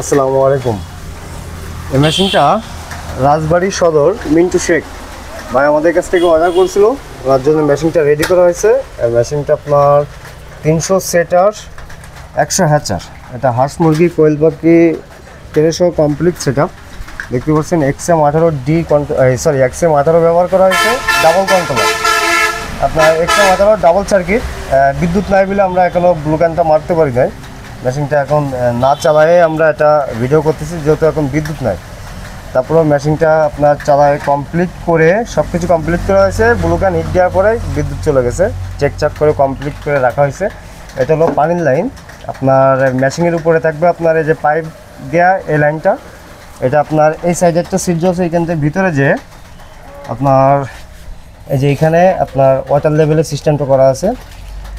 আসসালামু আলাইকুম। এই মেশিনটা রাজবাড়ী সদর মিন্টু শেখ ভাই আমাদের কাছ থেকে অর্ডার করছিল, ওনার জন্য মেশিনটা রেডি করা হয়েছে। এই মেশিনটা আপনার 300 সেটার 100 হ্যাচার, এটা হাঁস মুরগি কোয়েল পাখি তেলেসহ কমপ্লিট সেট আপ। দেখতে পাচ্ছেন XM18D XM18 ব্যবহার করা হয়েছে, ডাবল কন্ট্রোলার। আপনার XM18 ডাবল সার্কিট, বিদ্যুৎ নাই বলে আমরা এখনও ব্লু ক্যানটা মারতে পারি নাই। মেশিনটা এখন না চালায়ে আমরা এটা ভিডিও করতেছি, যেহেতু এখন বিদ্যুৎ নাই। তারপরে মেশিনটা আপনার চালায় কমপ্লিট করে সব কিছু কমপ্লিট করা হয়েছে। ব্লু ক্যান হিট দেওয়ার পরে বিদ্যুৎ চলে গেছে, চেক করে কমপ্লিট করে রাখা হয়েছে। এটা হলো পানির লাইন, আপনার মেশিনের উপরে থাকবে আপনার এই যে পাইপ দেওয়া এই লাইনটা। এটা আপনার এই সাইডে একটা সিট আছে, এখান থেকে ভিতরে যে আপনার এই যে এখানে আপনার ওয়াটার লেভেলের সিস্টেমটা করা আছে।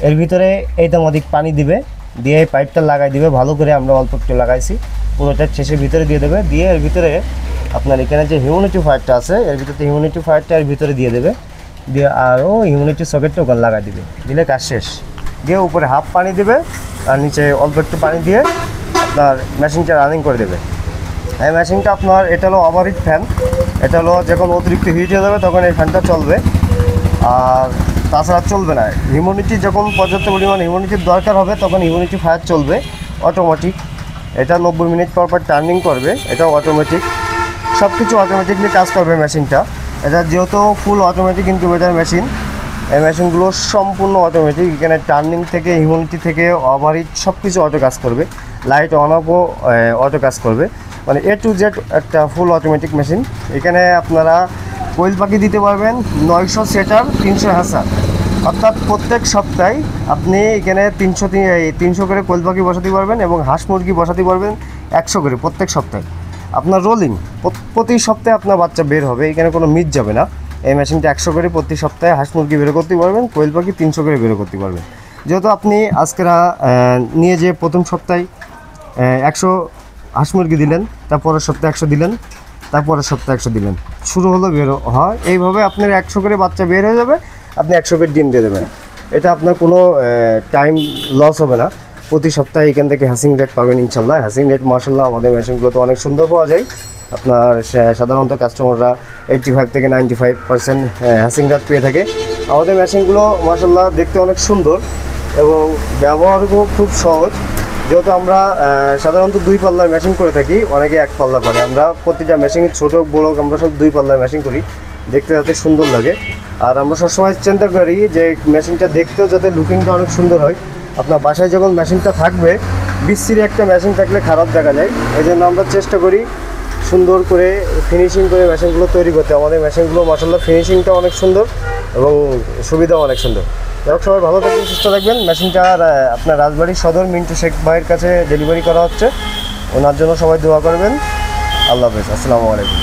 এর ভিতরে এইটা অধিক পানি দিবে, দিয়ে পাইপটা লাগাই দিবে ভালো করে। আমরা অল্প একটু লাগাইছি, পুরোটা শেষের ভিতরে দিয়ে দেবে। দিয়ে এর ভিতরে আপনার এখানে যে হিউমিডিটি ফায়ারটা আছে, এর ভিতরে হিউমিডিটি ফায়ারটা এর ভিতরে দিয়ে দেবে। দিয়ে আরও হিউমিডিটি সকেটটা ওখানে লাগাই দিবে, দিলে কাজ শেষ। দিয়ে উপরে হাফ পানি দেবে আর নিচে অল্প একটু পানি দিয়ে আপনার মেশিনটা রানিং করে দেবে। এই মেশিনটা আপনার এটা হলো ওভারহিট ফ্যান। এটা হলো যখন অতিরিক্ত হিট হয়ে যাবে তখন এই ফ্যানটা চলবে, আর তাছাড়া চলবে না। হিউমিডিটি যখন পর্যাপ্ত পরিমাণ হিউমিডিটির দরকার হবে তখন হিউমিডিটি ফায়ার চলবে অটোমেটিক। এটা 90 মিনিট পর টার্নিং করবে, এটা অটোমেটিক, সব কিছু অটোমেটিকলি কাজ করবে মেশিনটা। এটা যেহেতু ফুল অটোমেটিক ইনকিউবেটর মেশিন, এই মেশিনগুলো সম্পূর্ণ অটোমেটিক। এখানে টার্নিং থেকে হিউমিডিটি থেকে ওভারহিট সব কিছু অটো কাজ করবে, লাইট অন অফও অটো কাজ করবে, মানে A to Z একটা ফুল অটোমেটিক মেশিন। এখানে আপনারা কোয়েল পাখি দিতে পারবেন 900 সেটার 300 হ্যাচার, অর্থাৎ প্রত্যেক সপ্তাহে আপনি এখানে 300 করে কোয়েল পাখি বসাতে পারবেন এবং হাঁস মুরগি বসাতে পারবেন 100 করে প্রত্যেক সপ্তাহে। আপনার রোলিং প্রতি সপ্তাহে আপনার বাচ্চা বের হবে, এখানে কোনো মিস যাবে না। এই মেশিনটা 100 করে প্রতি সপ্তাহে হাঁস মুরগি বের করতে পারবেন, কোয়েল পাখি 300 করে বের করতে পারবেন। যেহেতু আপনি আজকেরা নিয়ে যে প্রথম সপ্তাহে 100 হাঁস মুরগি দিলেন, তারপরের সপ্তাহে 100 দিলেন, তারপরের সপ্তাহে 100 দিলেন, শুরু হলো বের হয়। এইভাবে আপনার 100 করে বাচ্চা বের হয়ে যাবে, আপনি 100 করে ডিম দিয়ে দেবেন। এটা আপনার কোনো টাইম লস হবে না। প্রতি সপ্তাহে এখান থেকে হ্যাসিং রেট পাবেন ইনশাল্লাহ। হ্যাসিং রেট মাশাল্লাহ আমাদের মেশিনগুলোতে অনেক সুন্দর পাওয়া যায়। আপনার সাধারণত কাস্টমাররা 85 থেকে 95% হ্যাসিং রেট পেয়ে থাকে। আমাদের মেশিনগুলো মাশাল্লাহ দেখতে অনেক সুন্দর এবং ব্যবহারও খুব সহজ। যেহেতু আমরা সাধারণত 2 পাল্লার মেশিন করে থাকি, অনেকে 1 পাল্লা করে। আমরা প্রতিটা মেশিনের ছোটো বড়ো আমরা সব 2 পাল্লার মেশিন করি, দেখতে যাতে সুন্দর লাগে। আর আমরা সবসময় চিন্তা করি যে মেশিনটা দেখতেও যাতে লুকিংটা অনেক সুন্দর হয়। আপনার বাসায় যখন মেশিনটা থাকবে, বিশ্রী একটা মেশিন থাকলে খারাপ দেখা যায়। এই জন্য আমরা চেষ্টা করি সুন্দর করে ফিনিশিং করে মেশিনগুলো তৈরি করতে। আমাদের মেশিনগুলো মাশাআল্লাহ ফিনিশিংটা অনেক সুন্দর এবং সুবিধাও অনেক সুন্দর। যাই সবাই ভালো থাকবেন, সুস্থ থাকবেন। মেশিনটা আপনার রাজবাড়ী সদর মিন্টু শেখ ভাইয়ের কাছে ডেলিভারি করা হচ্ছে, ওনার জন্য সবাই দোয়া করবেন। আল্লাহ হাফেজ, আসসালামু আলাইকুম।